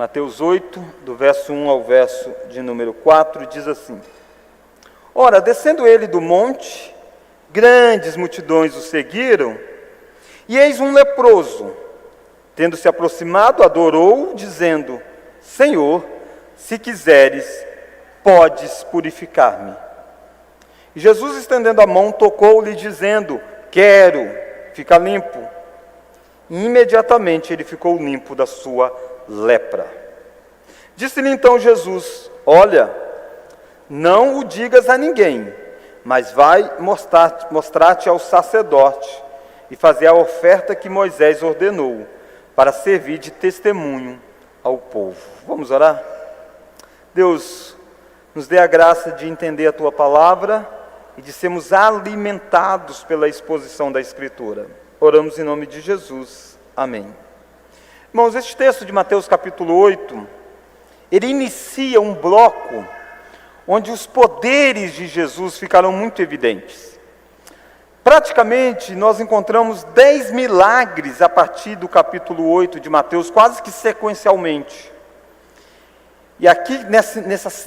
Mateus 8, do verso 1 ao verso de número 4, diz assim: Ora, descendo ele do monte, grandes multidões o seguiram, e eis um leproso, tendo se aproximado, adorou-o, dizendo: Senhor, se quiseres, podes purificar-me. E Jesus, estendendo a mão, tocou-lhe, dizendo: Quero, fica limpo. E imediatamente ele ficou limpo da sua lepra. Disse-lhe então Jesus: Olha, não o digas a ninguém, mas vai mostrar-te ao sacerdote e fazer a oferta que Moisés ordenou, para servir de testemunho ao povo. Vamos orar? Deus, nos dê a graça de entender a Tua palavra e de sermos alimentados pela exposição da Escritura. Oramos em nome de Jesus. Amém. Irmãos, este texto de Mateus capítulo 8, ele inicia um bloco onde os poderes de Jesus ficaram muito evidentes. Praticamente, nós encontramos 10 milagres a partir do capítulo 8 de Mateus, quase que sequencialmente. E aqui,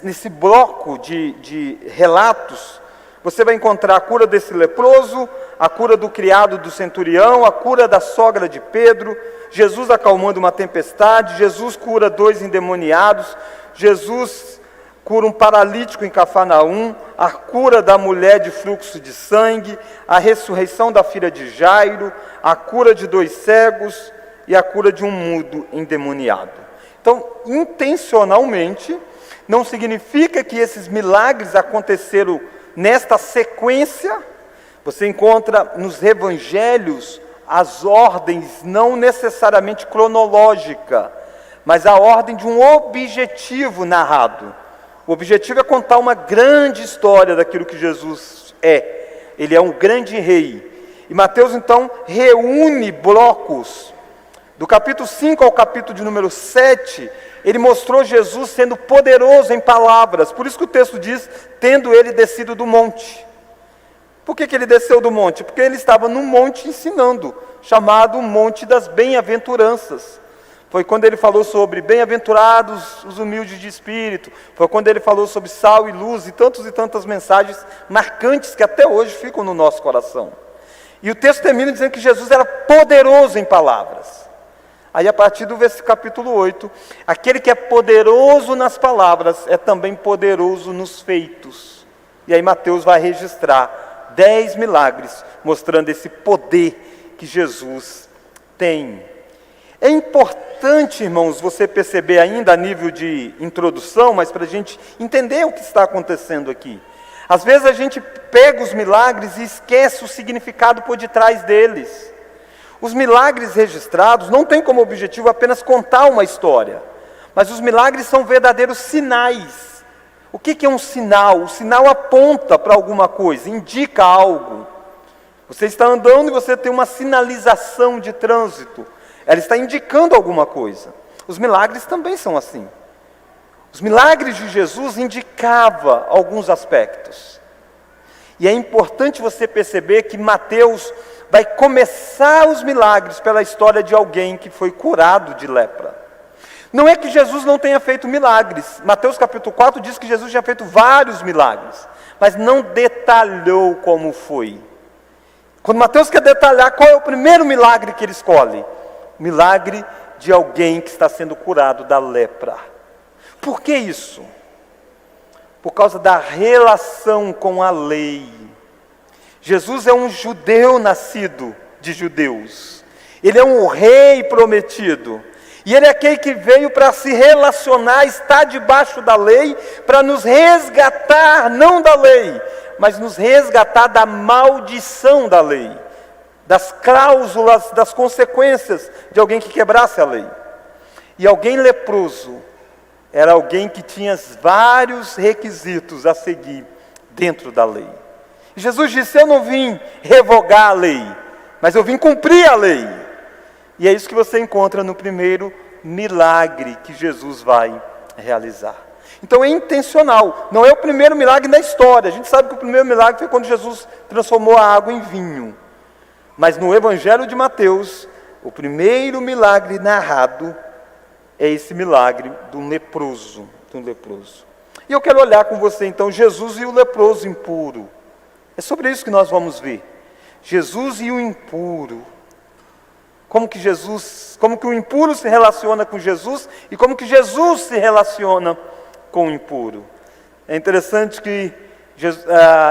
nesse bloco de relatos, você vai encontrar a cura desse leproso, a cura do criado do centurião, a cura da sogra de Pedro, Jesus acalmando uma tempestade, Jesus cura 2 endemoniados, Jesus cura um paralítico em Cafarnaum, a cura da mulher de fluxo de sangue, a ressurreição da filha de Jairo, a cura de 2 cegos e a cura de um mudo endemoniado. Então, intencionalmente, não significa que esses milagres aconteceram nesta sequência. Você encontra nos evangelhos as ordens não necessariamente cronológica, mas a ordem de um objetivo narrado. O objetivo é contar uma grande história daquilo que Jesus é. Ele é um grande rei. E Mateus, então, reúne blocos. Do capítulo 5 ao capítulo de número 7, ele mostrou Jesus sendo poderoso em palavras. Por isso que o texto diz, tendo ele descido do monte. Por que ele desceu do monte? Porque ele estava no monte ensinando, chamado Monte das Bem-aventuranças. Foi quando ele falou sobre bem-aventurados os humildes de espírito. Foi quando ele falou sobre sal e luz e tantas mensagens marcantes que até hoje ficam no nosso coração. E o texto termina dizendo que Jesus era poderoso em palavras. Aí a partir do capítulo 8, aquele que é poderoso nas palavras é também poderoso nos feitos. E aí Mateus vai registrar 10 milagres, mostrando esse poder que Jesus tem. É importante, irmãos, você perceber ainda a nível de introdução, mas para a gente entender o que está acontecendo aqui. Às vezes a gente pega os milagres e esquece o significado por detrás deles. Os milagres registrados não têm como objetivo apenas contar uma história, mas os milagres são verdadeiros sinais. O que é um sinal? O sinal aponta para alguma coisa, indica algo. Você está andando e você tem uma sinalização de trânsito. Ela está indicando alguma coisa. Os milagres também são assim. Os milagres de Jesus indicavam alguns aspectos. E é importante você perceber que Mateus vai começar os milagres pela história de alguém que foi curado de lepra. Não é que Jesus não tenha feito milagres. Mateus capítulo 4 diz que Jesus tinha feito vários milagres, mas não detalhou como foi. Quando Mateus quer detalhar, qual é o primeiro milagre que ele escolhe? O milagre de alguém que está sendo curado da lepra. Por que isso? Por causa da relação com a lei. Jesus é um judeu nascido de judeus. Ele é um rei prometido. E ele é aquele que veio para se relacionar, está debaixo da lei, para nos resgatar, não da lei, mas nos resgatar da maldição da lei, das cláusulas, das consequências de alguém que quebrasse a lei. E alguém leproso era alguém que tinha vários requisitos a seguir dentro da lei. E Jesus disse: eu não vim revogar a lei, mas eu vim cumprir a lei. E é isso que você encontra no primeiro milagre que Jesus vai realizar. Então é intencional, não é o primeiro milagre da história. A gente sabe que o primeiro milagre foi quando Jesus transformou a água em vinho. Mas no Evangelho de Mateus, o primeiro milagre narrado é esse milagre do leproso. E eu quero olhar com você então Jesus e o leproso impuro. É sobre isso que nós vamos ver. Jesus e o impuro. Como que o impuro se relaciona com Jesus e como que Jesus se relaciona com o impuro. É interessante que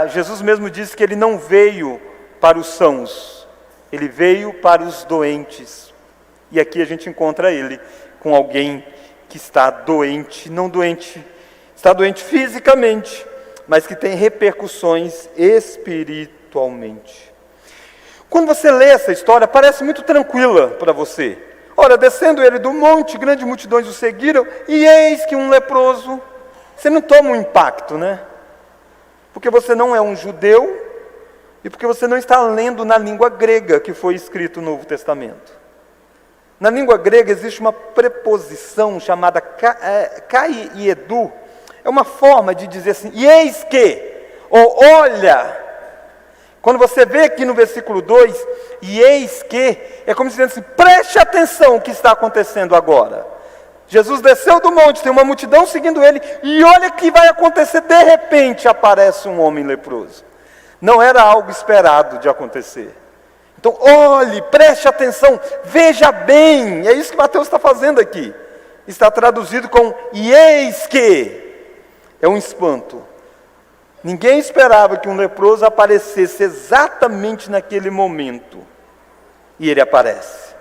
Jesus mesmo disse que ele não veio para os sãos, ele veio para os doentes. E aqui a gente encontra ele com alguém que está doente, está doente fisicamente, mas que tem repercussões espiritualmente. Quando você lê essa história, parece muito tranquila para você. Ora, descendo ele do monte, grandes multidões o seguiram, e eis que um leproso. Você não toma um impacto, né? Porque você não é um judeu, e porque você não está lendo na língua grega que foi escrito o Novo Testamento. Na língua grega existe uma preposição chamada kai e edu. É uma forma de dizer assim, e eis que, ou olha. Quando você vê aqui no versículo 2, e eis que, é como se dizendo assim, preste atenção o que está acontecendo agora. Jesus desceu do monte, tem uma multidão seguindo ele, e olha o que vai acontecer, de repente aparece um homem leproso. Não era algo esperado de acontecer. Então olhe, preste atenção, veja bem, é isso que Mateus está fazendo aqui. Está traduzido com, e eis que, é um espanto. Ninguém esperava que um leproso aparecesse exatamente naquele momento. E ele aparece.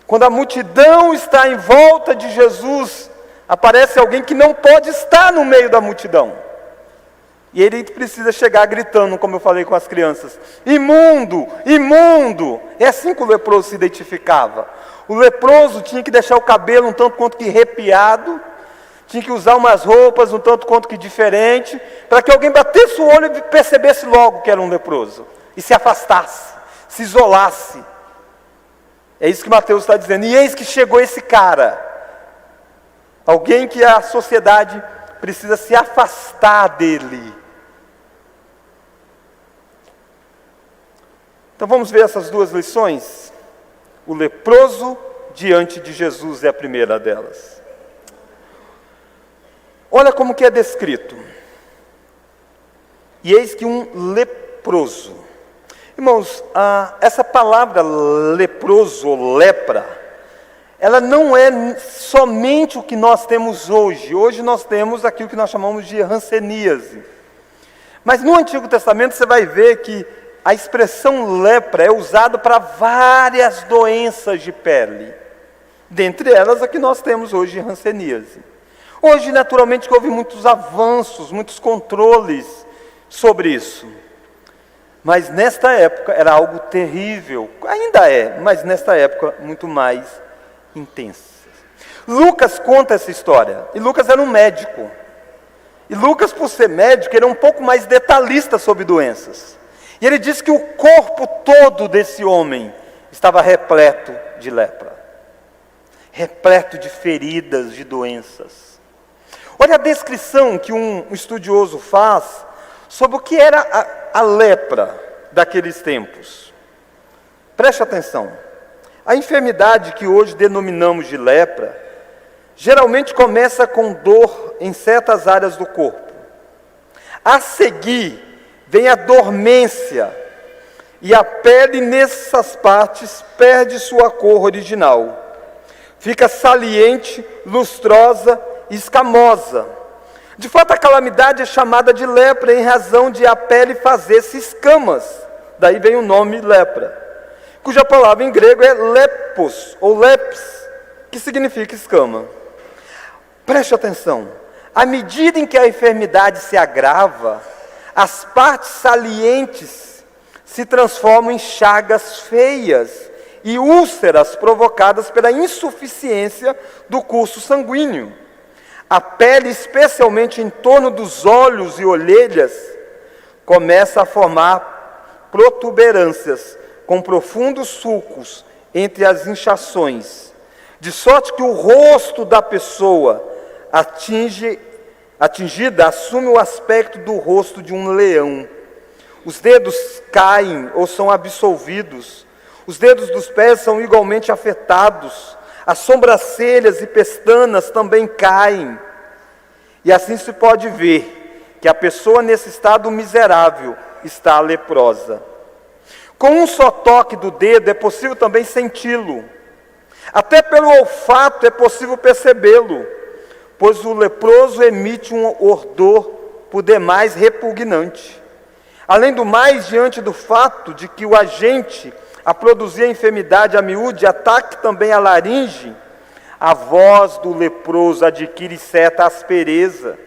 Quando a multidão está em volta de Jesus, aparece alguém que não pode estar no meio da multidão. E ele precisa chegar gritando, como eu falei com as crianças, imundo, imundo. É assim que o leproso se identificava. O leproso tinha que deixar o cabelo um tanto quanto que arrepiado, tinha que usar umas roupas um tanto quanto que diferente, para que alguém batesse o olho e percebesse logo que era um leproso, e se afastasse, se isolasse. É isso que Mateus está dizendo, e eis que chegou esse cara, alguém que a sociedade precisa se afastar dele. Então vamos ver essas duas lições. O leproso diante de Jesus é a primeira delas. Olha como que é descrito. E eis que um leproso. Irmãos, essa palavra leproso ou lepra, ela não é somente o que nós temos hoje. Hoje nós temos aquilo que nós chamamos de hanseníase. Mas no Antigo Testamento você vai ver que a expressão lepra é usada para várias doenças de pele. Dentre elas a que nós temos hoje, hanseníase. Hoje, naturalmente, que houve muitos avanços, muitos controles sobre isso. Mas nesta época era algo terrível. Ainda é, mas nesta época muito mais intensa. Lucas conta essa história. E Lucas era um médico. E Lucas, por ser médico, era um pouco mais detalhista sobre doenças. E ele diz que o corpo todo desse homem estava repleto de lepra. Repleto de feridas, de doenças. Olha a descrição que um estudioso faz sobre o que era a lepra daqueles tempos. Preste atenção. A enfermidade que hoje denominamos de lepra, geralmente começa com dor em certas áreas do corpo. A seguir, vem a dormência, e a pele nessas partes perde sua cor original. Fica saliente, lustrosa, escamosa. De fato, a calamidade é chamada de lepra em razão de a pele fazer-se escamas. Daí vem o nome lepra, cuja palavra em grego é lepos, ou lepis, que significa escama. Preste atenção. À medida em que a enfermidade se agrava, as partes salientes se transformam em chagas feias e úlceras provocadas pela insuficiência do curso sanguíneo. A pele, especialmente em torno dos olhos e orelhas, começa a formar protuberâncias com profundos sulcos entre as inchações, de sorte que o rosto da pessoa atingida assume o aspecto do rosto de um leão. Os dedos caem ou são absolvidos. Os dedos dos pés são igualmente afetados. as sobrancelhas e pestanas também caem. E assim se pode ver que a pessoa nesse estado miserável está leprosa. Com um só toque do dedo é possível também senti-lo. Até pelo olfato é possível percebê-lo, pois o leproso emite um odor por demais repugnante. Além do mais, diante do fato de que o agente a produzir a enfermidade a miúde ataque também a laringe, a voz do leproso adquire certa aspereza,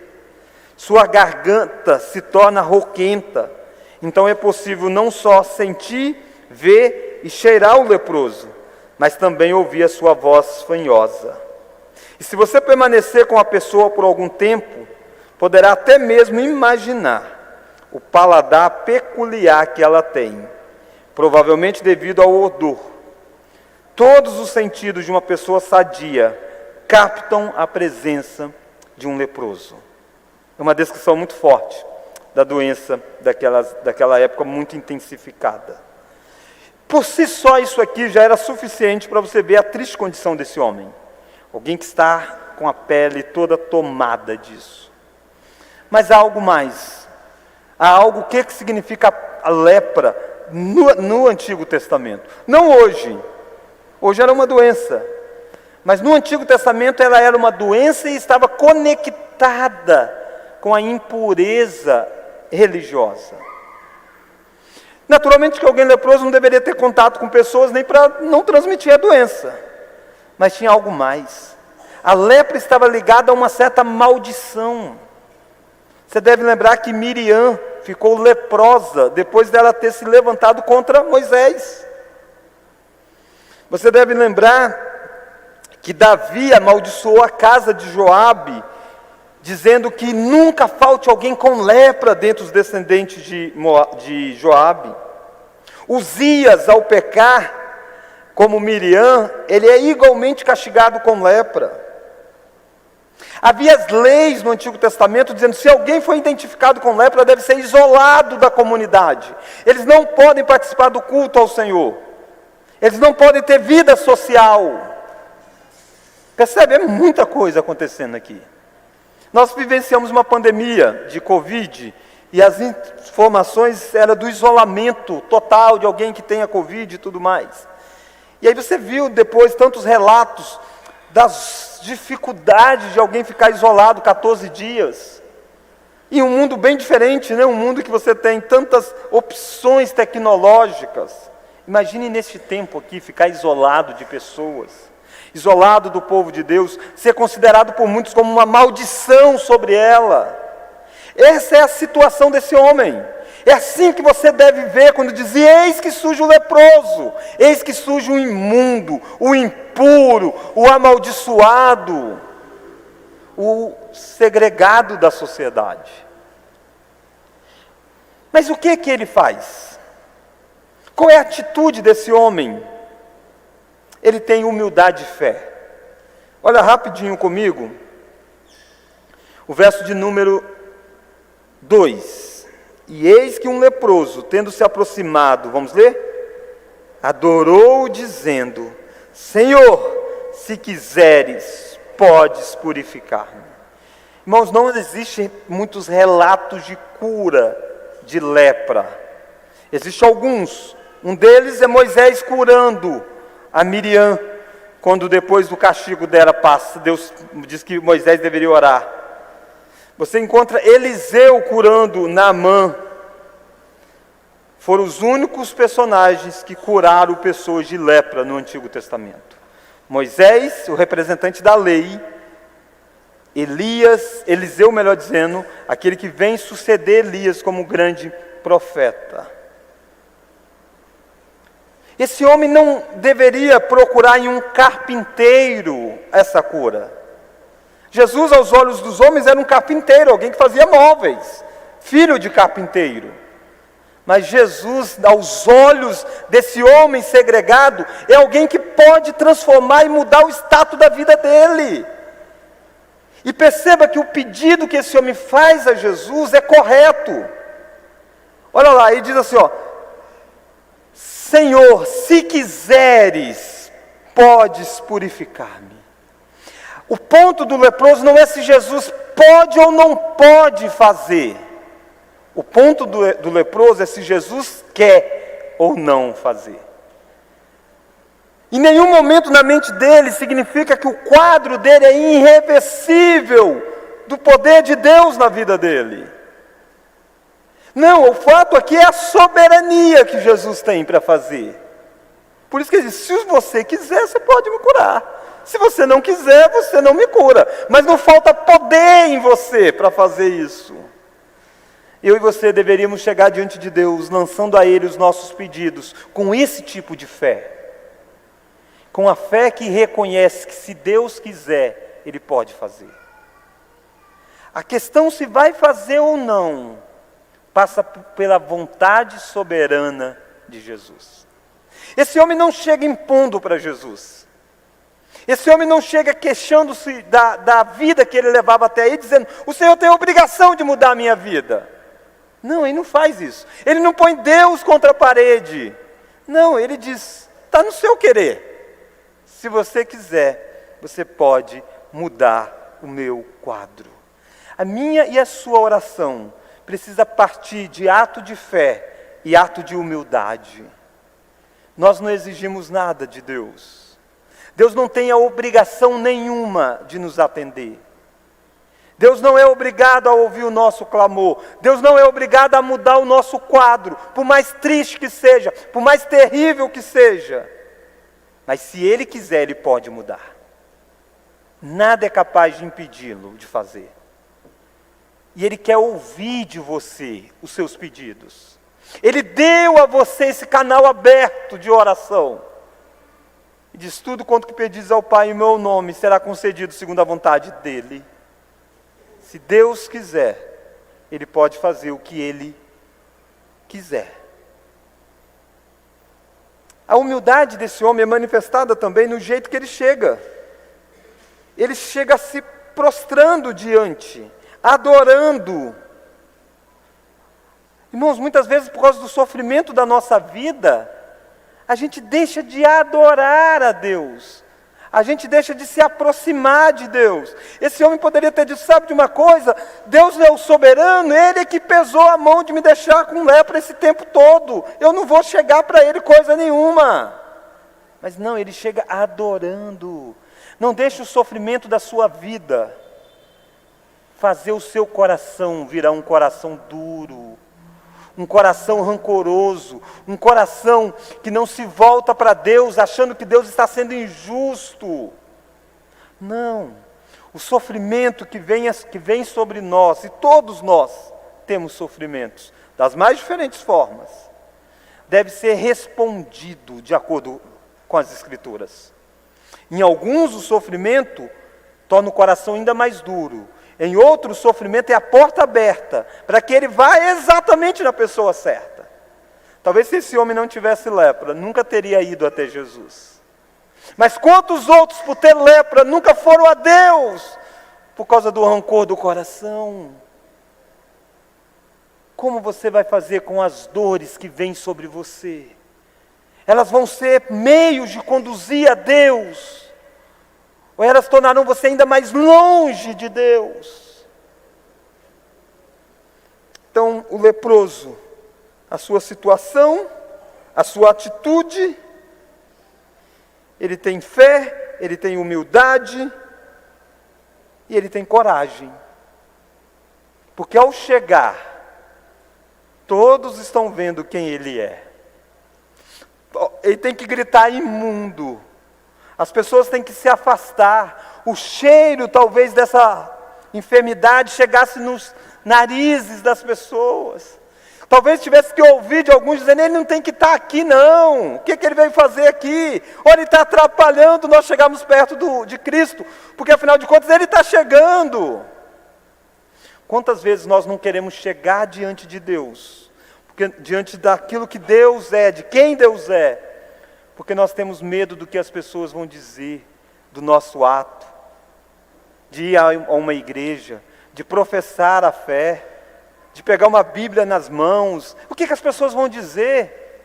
sua garganta se torna rouquenta. Então é possível não só sentir, ver e cheirar o leproso, mas também ouvir a sua voz fanhosa. E se você permanecer com a pessoa por algum tempo, poderá até mesmo imaginar o paladar peculiar que ela tem, provavelmente devido ao odor. Todos os sentidos de uma pessoa sadia captam a presença de um leproso. É uma descrição muito forte da doença daquela época, muito intensificada. Por si só isso aqui já era suficiente para você ver a triste condição desse homem. Alguém que está com a pele toda tomada disso. Mas há algo mais. Há algo, o que significa a lepra no Antigo Testamento. Não hoje. Hoje era uma doença. Mas no Antigo Testamento ela era uma doença e estava conectada com a impureza religiosa. Naturalmente que alguém leproso não deveria ter contato com pessoas nem para não transmitir a doença. Mas tinha algo mais. A lepra estava ligada a uma certa maldição. Você deve lembrar que Miriam ficou leprosa depois dela ter se levantado contra Moisés. Você deve lembrar que Davi amaldiçoou a casa de Joabe, dizendo que nunca falte alguém com lepra dentre os descendentes de Joabe. Uzias, ao pecar, como Miriam, ele é igualmente castigado com lepra. Havia as leis no Antigo Testamento dizendo que se alguém foi identificado com lepra, deve ser isolado da comunidade. Eles não podem participar do culto ao Senhor. Eles não podem ter vida social. Percebe? É muita coisa acontecendo aqui. Nós vivenciamos uma pandemia de Covid e as informações eram do isolamento total de alguém que tenha Covid e tudo mais. E aí você viu depois tantos relatos das dificuldades de alguém ficar isolado 14 dias. E um mundo bem diferente, né? Um mundo que você tem tantas opções tecnológicas. Imagine neste tempo aqui ficar isolado de pessoas, isolado do povo de Deus, ser considerado por muitos como uma maldição sobre ela. Essa é a situação desse homem. É assim que você deve ver quando diz: eis que surge o leproso, eis que surge o imundo, o impuro, o amaldiçoado, o segregado da sociedade. Mas o que ele faz? Qual é a atitude desse homem? Ele tem humildade e fé. Olha rapidinho comigo, o verso de número 2. E eis que um leproso, tendo se aproximado, vamos ler? Adorou, dizendo: Senhor, se quiseres, podes purificar-me. Irmãos, não existem muitos relatos de cura de lepra. Existem alguns. Um deles é Moisés curando a Miriam, quando depois do castigo dela passa, Deus diz que Moisés deveria orar. Você encontra Eliseu curando Naamã. Foram os únicos personagens que curaram pessoas de lepra no Antigo Testamento. Moisés, o representante da lei. Eliseu, melhor dizendo, aquele que vem suceder Elias como grande profeta. Esse homem não deveria procurar em um carpinteiro essa cura. Jesus, aos olhos dos homens, era um carpinteiro, alguém que fazia móveis, filho de carpinteiro. Mas Jesus, aos olhos desse homem segregado, é alguém que pode transformar e mudar o status da vida dele. E perceba que o pedido que esse homem faz a Jesus é correto. Olha lá, ele diz assim, ó: Senhor, se quiseres, podes purificar-me. O ponto do leproso não é se Jesus pode ou não pode fazer. O ponto do leproso é se Jesus quer ou não fazer. Em nenhum momento na mente dele significa que o quadro dele é irreversível do poder de Deus na vida dele. Não, o fato aqui é a soberania que Jesus tem para fazer. Por isso que ele diz, se você quiser, você pode me curar. Se você não quiser, você não me cura. Mas não falta poder em você para fazer isso. Eu e você deveríamos chegar diante de Deus, lançando a Ele os nossos pedidos, com esse tipo de fé. Com a fé que reconhece que se Deus quiser, Ele pode fazer. A questão se vai fazer ou não, passa pela vontade soberana de Jesus. Esse homem não chega impondo para Jesus. Esse homem não chega queixando-se da vida que ele levava até aí, dizendo, o Senhor tem a obrigação de mudar a minha vida. Não, ele não faz isso. Ele não põe Deus contra a parede. Não, ele diz, está no seu querer. Se você quiser, você pode mudar o meu quadro. A minha e a sua oração precisa partir de ato de fé e ato de humildade. Nós não exigimos nada de Deus. Deus não tem a obrigação nenhuma de nos atender. Deus não é obrigado a ouvir o nosso clamor. Deus não é obrigado a mudar o nosso quadro, por mais triste que seja, por mais terrível que seja. Mas se Ele quiser, Ele pode mudar. Nada é capaz de impedi-lo de fazer. E Ele quer ouvir de você os seus pedidos. Ele deu a você esse canal aberto de oração. E diz, tudo quanto que pedis ao Pai em meu nome será concedido segundo a vontade dEle. Se Deus quiser, Ele pode fazer o que Ele quiser. A humildade desse homem é manifestada também no jeito que ele chega. Ele chega se prostrando diante, adorando. Irmãos, muitas vezes por causa do sofrimento da nossa vida, a gente deixa de adorar a Deus. A gente deixa de se aproximar de Deus. Esse homem poderia ter dito, sabe de uma coisa? Deus é o soberano, Ele é que pesou a mão de me deixar com lepra esse tempo todo. Eu não vou chegar para Ele coisa nenhuma. Mas não, ele chega adorando. Não deixe o sofrimento da sua vida fazer o seu coração virar um coração duro. Um coração rancoroso, um coração que não se volta para Deus achando que Deus está sendo injusto. Não, o sofrimento que vem sobre nós, e todos nós temos sofrimentos, das mais diferentes formas, deve ser respondido de acordo com as Escrituras. Em alguns o sofrimento torna o coração ainda mais duro. Em outro, o sofrimento é a porta aberta, para que ele vá exatamente na pessoa certa. Talvez se esse homem não tivesse lepra, nunca teria ido até Jesus. Mas quantos outros, por ter lepra, nunca foram a Deus, por causa do rancor do coração? Como você vai fazer com as dores que vêm sobre você? Elas vão ser meios de conduzir a Deus, ou elas tornarão você ainda mais longe de Deus? Então, o leproso, a sua situação, a sua atitude, ele tem fé, ele tem humildade e ele tem coragem. Porque ao chegar, todos estão vendo quem ele é. Ele tem que gritar imundo. As pessoas têm que se afastar. O cheiro, talvez, dessa enfermidade chegasse nos narizes das pessoas. Talvez tivesse que ouvir de alguns dizendo, ele não tem que estar aqui não. O que ele veio fazer aqui? Ou ele está atrapalhando nós chegarmos perto de Cristo. Porque afinal de contas ele está chegando. Quantas vezes nós não queremos chegar diante de Deus? Porque diante daquilo que Deus é, de quem Deus é. Porque nós temos medo do que as pessoas vão dizer do nosso ato, de ir a uma igreja, de professar a fé, de pegar uma Bíblia nas mãos. O que as pessoas vão dizer?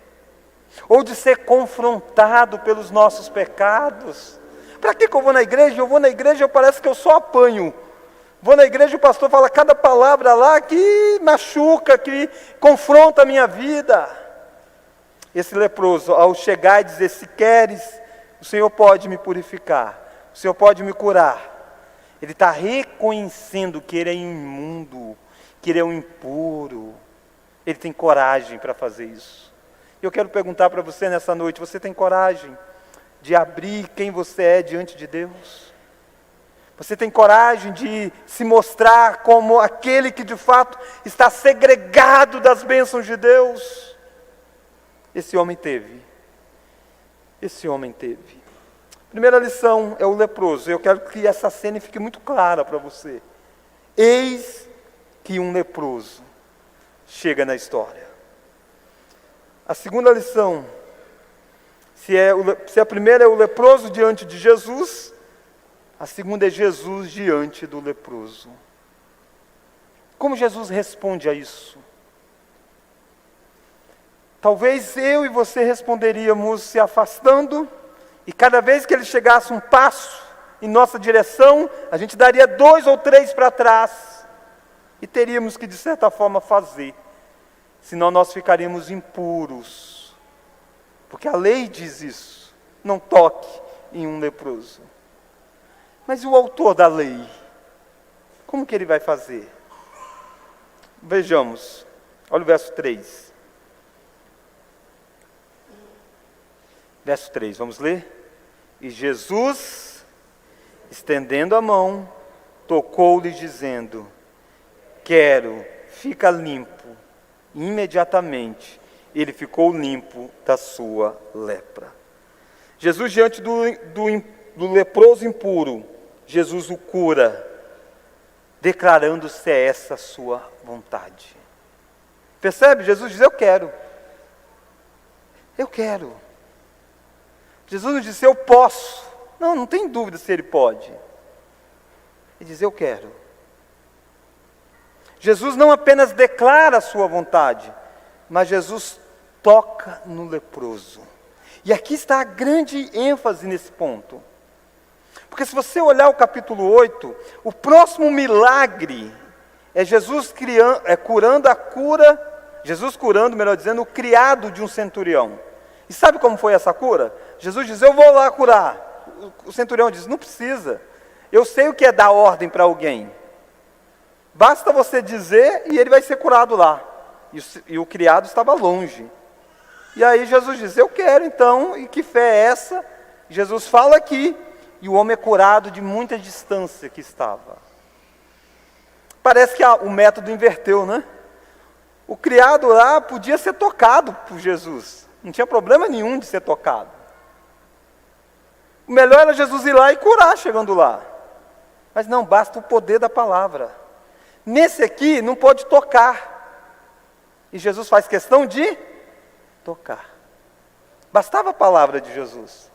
ou de ser confrontado pelos nossos pecados. Para que eu vou na igreja? Eu vou na igreja e parece que eu só apanho. Vou na igreja e o pastor fala cada palavra lá que machuca, que confronta a minha vida. Esse leproso, ao chegar e dizer, se queres, o Senhor pode me purificar, o Senhor pode me curar. Ele está reconhecendo que ele é imundo, que ele é um impuro. Ele tem coragem para fazer isso. Eu quero perguntar para você nessa noite, você tem coragem de abrir quem você é diante de Deus? Você tem coragem de se mostrar como aquele que de fato está segregado das bênçãos de Deus? Esse homem teve. Esse homem teve. Primeira lição é o leproso. Eu quero que essa cena fique muito clara para você. Eis que um leproso chega na história. A segunda lição, se a primeira é o leproso diante de Jesus, a segunda é Jesus diante do leproso. Como Jesus responde a isso? Talvez eu e você responderíamos se afastando, e cada vez que ele chegasse um passo em nossa direção, a gente daria 2 ou 3 para trás, e teríamos que de certa forma fazer, senão nós ficaríamos impuros, porque a lei diz isso, não toque em um leproso. Mas o autor da lei, como que ele vai fazer? Vejamos, olha o verso 3. Verso 3, vamos ler? E Jesus, estendendo a mão, tocou-lhe dizendo, quero, fica limpo. E imediatamente ele ficou limpo da sua lepra. Jesus diante do leproso impuro, Jesus o cura, declarando se é essa a sua vontade. Percebe? Jesus diz, eu quero. Eu quero. Jesus não disse, eu posso. Não tem dúvida se ele pode. Ele diz, eu quero. Jesus não apenas declara a sua vontade, mas Jesus toca no leproso. E aqui está a grande ênfase nesse ponto. Porque se você olhar o capítulo 8, o próximo milagre é Jesus curando, melhor dizendo, o criado de um centurião. E sabe como foi essa cura? Jesus diz, eu vou lá curar. O centurião diz, não precisa. Eu sei o que é dar ordem para alguém. Basta você dizer e ele vai ser curado lá. E o criado estava longe. E aí Jesus diz, eu quero então, e que fé é essa? Jesus fala aqui, e o homem é curado de muita distância que estava. Parece que o método inverteu, né? O criado lá podia ser tocado por Jesus. Não tinha problema nenhum de ser tocado. O melhor era Jesus ir lá e curar chegando lá. Mas não, basta o poder da palavra. Nesse aqui não pode tocar. E Jesus faz questão de tocar. Bastava a palavra de Jesus.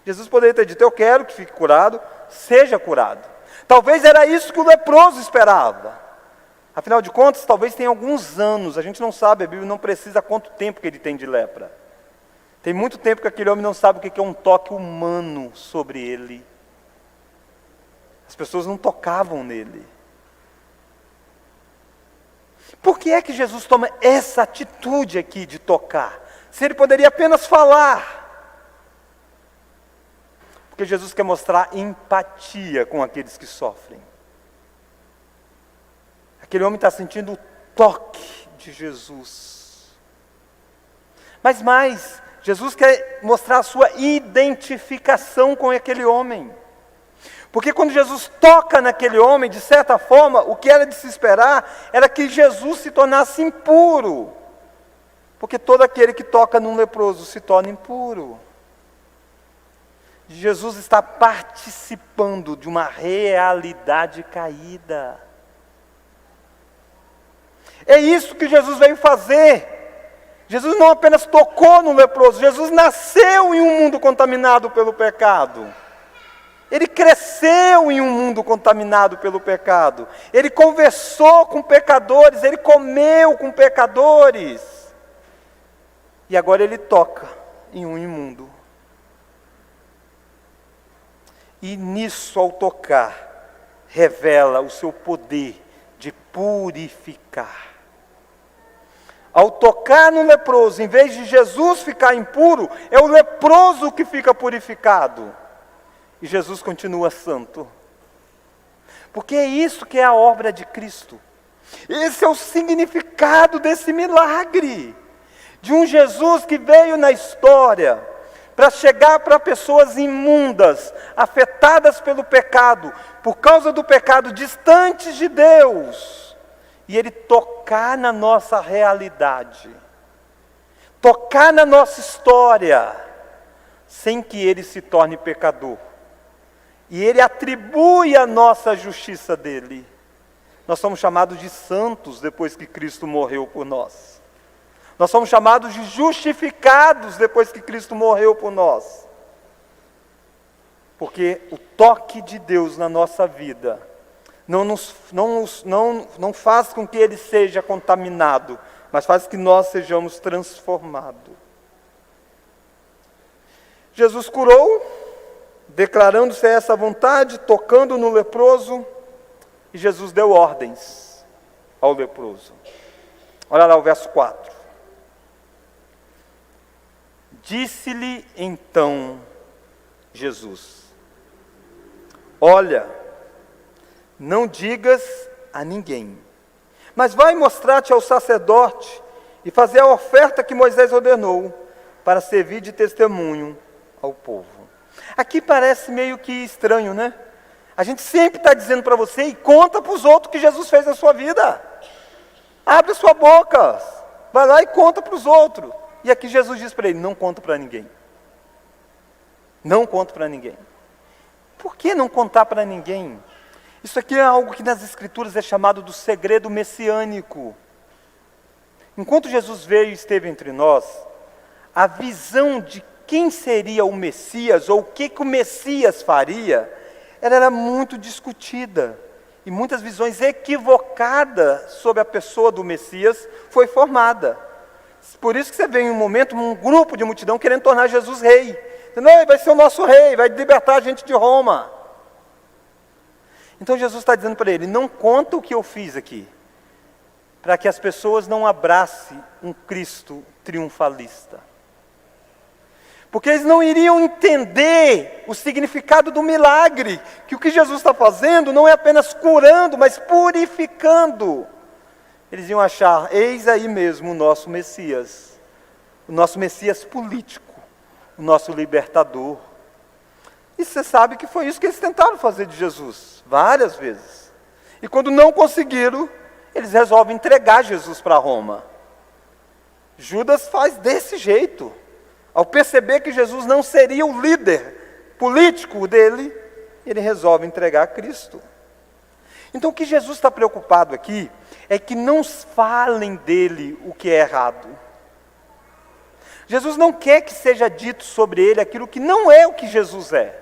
Jesus poderia ter dito, eu quero que fique curado, seja curado. Talvez era isso que o leproso esperava. Afinal de contas, talvez tenha alguns anos, a gente não sabe, a Bíblia não precisa quanto tempo que ele tem de lepra. Tem muito tempo que aquele homem não sabe o que é um toque humano sobre ele. As pessoas não tocavam nele. Por que é que Jesus toma essa atitude aqui de tocar? Se ele poderia apenas falar. Porque Jesus quer mostrar empatia com aqueles que sofrem. Aquele homem está sentindo o toque de Jesus. Mas mais, Jesus quer mostrar a sua identificação com aquele homem. Porque quando Jesus toca naquele homem, de certa forma, o que era de se esperar era que Jesus se tornasse impuro. Porque todo aquele que toca num leproso se torna impuro. Jesus está participando de uma realidade caída. É isso que Jesus veio fazer. Jesus não apenas tocou no leproso, Jesus nasceu em um mundo contaminado pelo pecado. Ele cresceu em um mundo contaminado pelo pecado. Ele conversou com pecadores, ele comeu com pecadores. E agora ele toca em um imundo. E nisso, ao tocar, revela o seu poder de purificar. Ao tocar no leproso, em vez de Jesus ficar impuro, é o leproso que fica purificado. E Jesus continua santo. Porque é isso que é a obra de Cristo. Esse é o significado desse milagre. De um Jesus que veio na história para chegar para pessoas imundas, afetadas pelo pecado, por causa do pecado, distantes de Deus. E Ele tocar na nossa realidade, tocar na nossa história, sem que Ele se torne pecador. E Ele atribui a nossa justiça dEle. Nós somos chamados de santos depois que Cristo morreu por nós. Nós somos chamados de justificados depois que Cristo morreu por nós. Porque o toque de Deus na nossa vida não faz com que Ele seja contaminado, mas faz que nós sejamos transformados. Jesus curou, declarando-se essa vontade, tocando no leproso, e Jesus deu ordens ao leproso. Olha lá o verso 4. Disse-lhe então Jesus: olha, não digas a ninguém, mas vai mostrar-te ao sacerdote e fazer a oferta que Moisés ordenou, para servir de testemunho ao povo. Aqui parece meio que estranho, né? A gente sempre está dizendo para você e conta para os outros o que Jesus fez na sua vida. Abre sua boca, vai lá e conta para os outros. E aqui Jesus diz para ele: não conta para ninguém. Não conta para ninguém. Por que não contar para ninguém? Isso aqui é algo que nas Escrituras é chamado do segredo messiânico. Enquanto Jesus veio e esteve entre nós, a visão de quem seria o Messias, ou o que o Messias faria, ela era muito discutida. E muitas visões equivocadas sobre a pessoa do Messias foi formada. Por isso que você vê em um momento um grupo de multidão querendo tornar Jesus rei. Dizendo: ele vai ser o nosso rei, vai libertar a gente de Roma. Então Jesus está dizendo para ele: não conta o que eu fiz aqui, para que as pessoas não abracem um Cristo triunfalista. Porque eles não iriam entender o significado do milagre, que o que Jesus está fazendo não é apenas curando, mas purificando. Eles iam achar: eis aí mesmo o nosso Messias político, o nosso libertador. E você sabe que foi isso que eles tentaram fazer de Jesus, várias vezes. E quando não conseguiram, eles resolvem entregar Jesus para Roma. Judas faz desse jeito. Ao perceber que Jesus não seria o líder político dele, ele resolve entregar a Cristo. Então o que Jesus está preocupado aqui é que não falem dele o que é errado. Jesus não quer que seja dito sobre ele aquilo que não é o que Jesus é.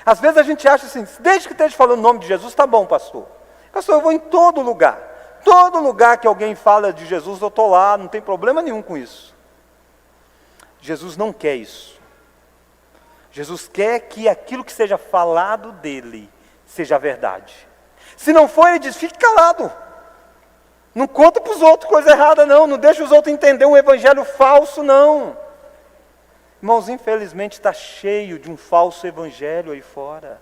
Às vezes a gente acha assim: desde que esteja falando o nome de Jesus, está bom, pastor. Pastor, eu vou em todo lugar. Todo lugar que alguém fala de Jesus, eu estou lá, não tem problema nenhum com isso. Jesus não quer isso. Jesus quer que aquilo que seja falado dele seja verdade. Se não for, ele diz: fique calado. Não conta para os outros coisa errada, não. Não deixa os outros entender um evangelho falso, não. Irmãos, infelizmente está cheio de um falso evangelho aí fora.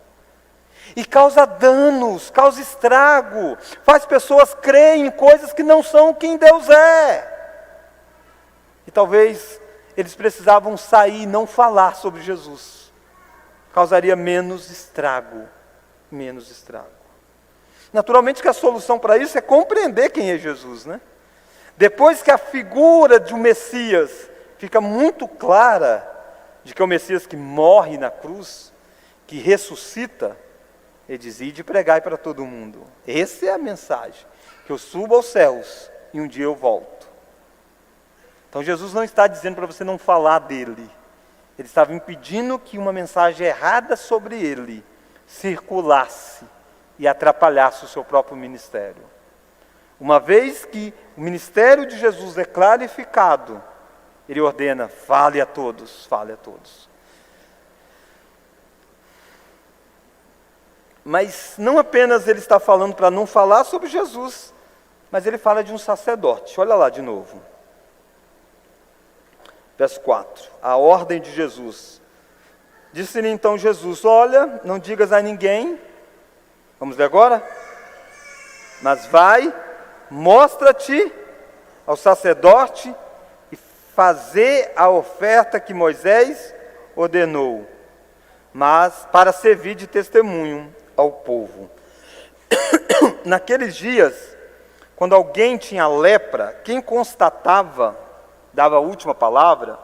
E causa danos, causa estrago. Faz pessoas crerem em coisas que não são quem Deus é. E talvez eles precisavam sair e não falar sobre Jesus. Causaria menos estrago. Menos estrago. Naturalmente que a solução para isso é compreender quem é Jesus, né? Depois que a figura de um Messias fica muito clara, de que é o Messias que morre na cruz, que ressuscita, ele diz: ide e pregai para todo mundo. Essa é a mensagem, que eu subo aos céus e um dia eu volto. Então Jesus não está dizendo para você não falar dele. Ele estava impedindo que uma mensagem errada sobre ele circulasse e atrapalhasse o seu próprio ministério. Uma vez que o ministério de Jesus é clarificado, ele ordena: fale a todos, fale a todos. Mas não apenas ele está falando para não falar sobre Jesus, mas ele fala de um sacerdote. Olha lá de novo. Verso 4, a ordem de Jesus. Disse-lhe então Jesus: olha, não digas a ninguém. Vamos ler agora? Mas vai, mostra-te ao sacerdote e fazer a oferta que Moisés ordenou, mas para servir de testemunho ao povo. Naqueles dias, quando alguém tinha lepra, quem constatava, dava a última palavra,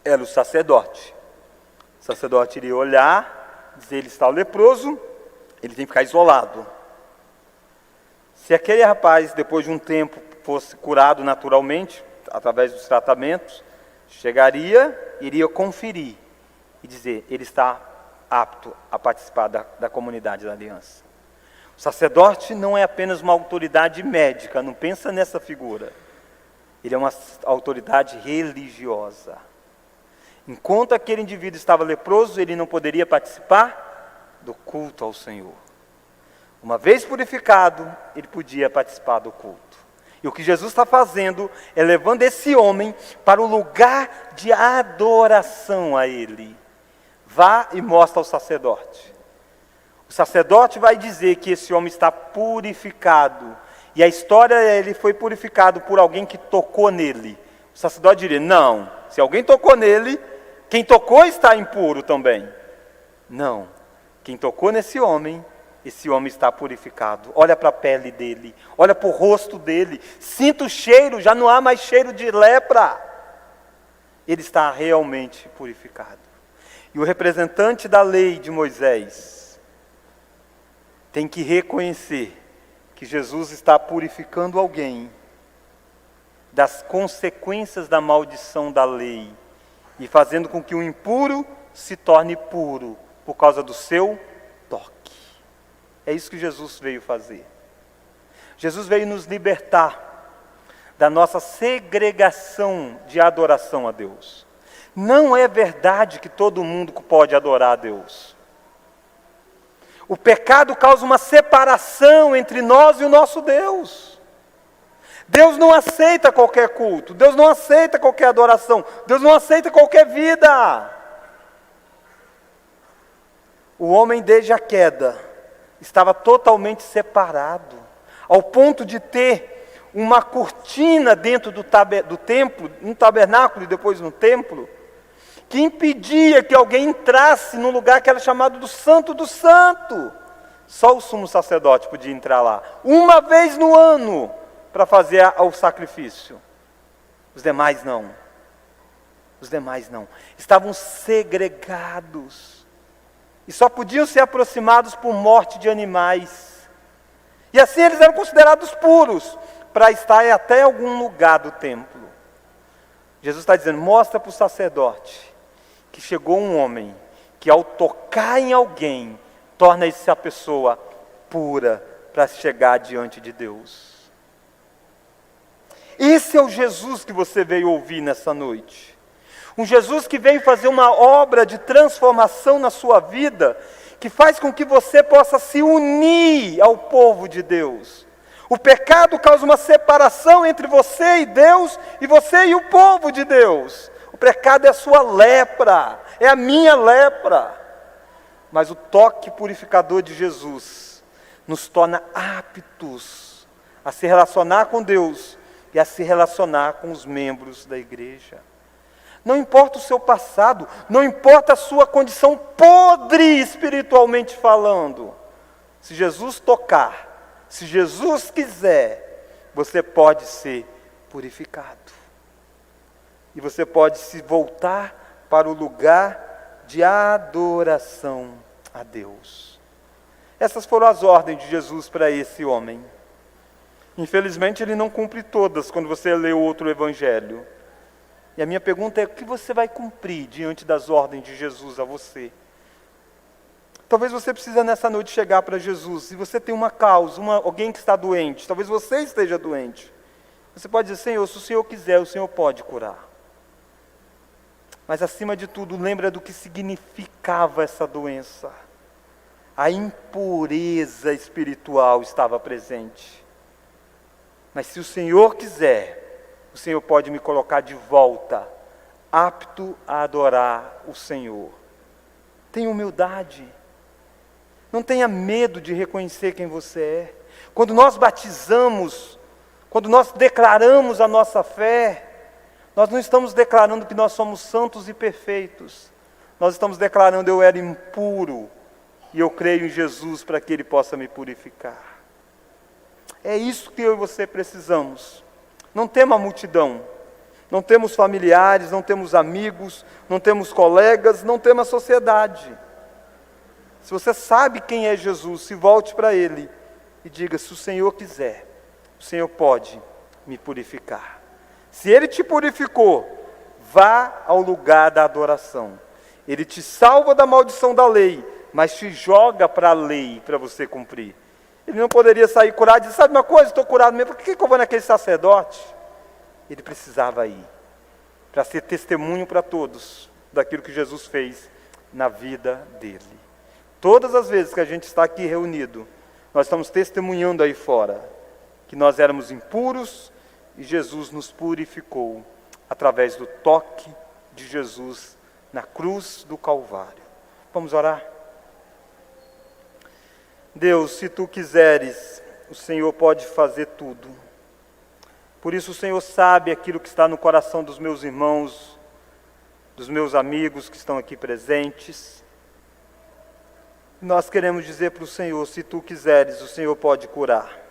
era o sacerdote. O sacerdote iria olhar, dizer: ele está leproso, ele tem que ficar isolado. Se aquele rapaz, depois de um tempo, fosse curado naturalmente, através dos tratamentos, iria conferir e dizer: ele está apto a participar da comunidade da aliança. O sacerdote não é apenas uma autoridade médica, não pensa nessa figura. Ele é uma autoridade religiosa. Enquanto aquele indivíduo estava leproso, ele não poderia participar do culto ao Senhor. Uma vez purificado, ele podia participar do culto. E o que Jesus está fazendo é levando esse homem para o lugar de adoração a Ele. Vá e mostra ao sacerdote. O sacerdote vai dizer que esse homem está purificado. E a história é: ele foi purificado por alguém que tocou nele. O sacerdote diria: não, se alguém tocou nele, quem tocou está impuro também. Não, quem tocou nesse homem, esse homem está purificado. Olha para a pele dele, olha para o rosto dele, sinta o cheiro, já não há mais cheiro de lepra. Ele está realmente purificado. E o representante da lei de Moisés tem que reconhecer que Jesus está purificando alguém das consequências da maldição da lei e fazendo com que o impuro se torne puro por causa do seu toque. É isso que Jesus veio fazer. Jesus veio nos libertar da nossa segregação de adoração a Deus. Não é verdade que todo mundo pode adorar a Deus. O pecado causa uma separação entre nós e o nosso Deus. Deus não aceita qualquer culto, Deus não aceita qualquer adoração, Deus não aceita qualquer vida. O homem, desde a queda, estava totalmente separado, ao ponto de ter uma cortina dentro do templo, um tabernáculo e depois no templo, que impedia que alguém entrasse num lugar que era chamado do Santo do Santo. Só o sumo sacerdote podia entrar lá, uma vez no ano, para fazer o sacrifício. Os demais não. Os demais não. Estavam segregados. E só podiam ser aproximados por morte de animais. E assim eles eram considerados puros, para estar até algum lugar do templo. Jesus está dizendo: mostra para o sacerdote que chegou um homem que, ao tocar em alguém, torna essa pessoa pura para chegar diante de Deus. Esse é o Jesus que você veio ouvir nessa noite. Um Jesus que veio fazer uma obra de transformação na sua vida, que faz com que você possa se unir ao povo de Deus. O pecado causa uma separação entre você e Deus, e você e o povo de Deus. O pecado é a sua lepra, é a minha lepra. Mas o toque purificador de Jesus nos torna aptos a se relacionar com Deus e a se relacionar com os membros da igreja. Não importa o seu passado, não importa a sua condição podre espiritualmente falando. Se Jesus tocar, se Jesus quiser, você pode ser purificado. E você pode se voltar para o lugar de adoração a Deus. Essas foram as ordens de Jesus para esse homem. Infelizmente ele não cumpre todas quando você lê o outro evangelho. E a minha pergunta é: o que você vai cumprir diante das ordens de Jesus a você? Talvez você precise nessa noite chegar para Jesus. Se você tem uma causa, alguém que está doente, talvez você esteja doente. Você pode dizer: Senhor, se o Senhor quiser, o Senhor pode curar. Mas acima de tudo, lembra do que significava essa doença. A impureza espiritual estava presente. Mas se o Senhor quiser, o Senhor pode me colocar de volta, apto a adorar o Senhor. Tenha humildade. Não tenha medo de reconhecer quem você é. Quando nós batizamos, quando nós declaramos a nossa fé, nós não estamos declarando que nós somos santos e perfeitos. Nós estamos declarando: eu era impuro e eu creio em Jesus para que Ele possa me purificar. É isso que eu e você precisamos. Não temos a multidão, não temos familiares, não temos amigos, não temos colegas, não temos a sociedade. Se você sabe quem é Jesus, se volte para Ele e diga: se o Senhor quiser, o Senhor pode me purificar. Se Ele te purificou, vá ao lugar da adoração. Ele te salva da maldição da lei, mas te joga para a lei para você cumprir. Ele não poderia sair curado e dizer: sabe uma coisa, estou curado mesmo, por que eu vou naquele sacerdote? Ele precisava ir, para ser testemunho para todos, daquilo que Jesus fez na vida dele. Todas as vezes que a gente está aqui reunido, nós estamos testemunhando aí fora, que nós éramos impuros, e Jesus nos purificou, através do toque de Jesus na cruz do Calvário. Vamos orar? Deus, se Tu quiseres, o Senhor pode fazer tudo. Por isso o Senhor sabe aquilo que está no coração dos meus irmãos, dos meus amigos que estão aqui presentes. Nós queremos dizer para o Senhor: se Tu quiseres, o Senhor pode curar.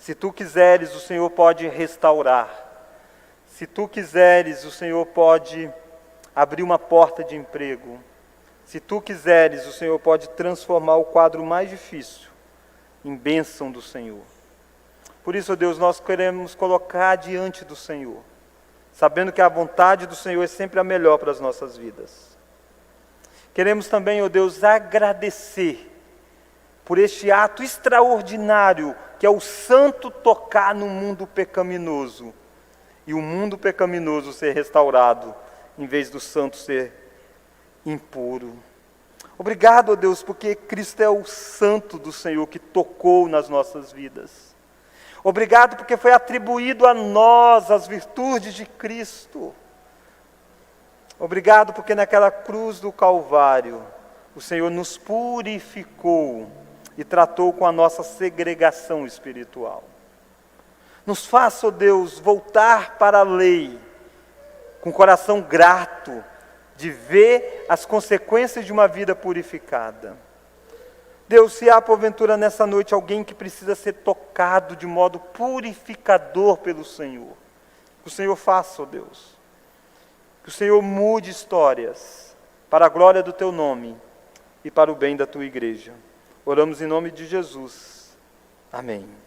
Se Tu quiseres, o Senhor pode restaurar. Se Tu quiseres, o Senhor pode abrir uma porta de emprego. Se Tu quiseres, o Senhor pode transformar o quadro mais difícil em bênção do Senhor. Por isso, ó Deus, nós queremos colocar diante do Senhor, sabendo que a vontade do Senhor é sempre a melhor para as nossas vidas. Queremos também, ó Deus, agradecer por este ato extraordinário que é o santo tocar no mundo pecaminoso e o mundo pecaminoso ser restaurado, em vez do santo ser impuro. Obrigado, ó Deus, porque Cristo é o santo do Senhor que tocou nas nossas vidas. Obrigado porque foi atribuído a nós as virtudes de Cristo. Obrigado porque naquela cruz do Calvário o Senhor nos purificou e tratou com a nossa segregação espiritual. Nos faça, ó Deus, voltar para a lei com coração grato de ver as consequências de uma vida purificada. Deus, se há porventura nessa noite alguém que precisa ser tocado de modo purificador pelo Senhor, que o Senhor faça, ó Deus. Que o Senhor mude histórias para a glória do Teu nome e para o bem da Tua igreja. Oramos em nome de Jesus. Amém.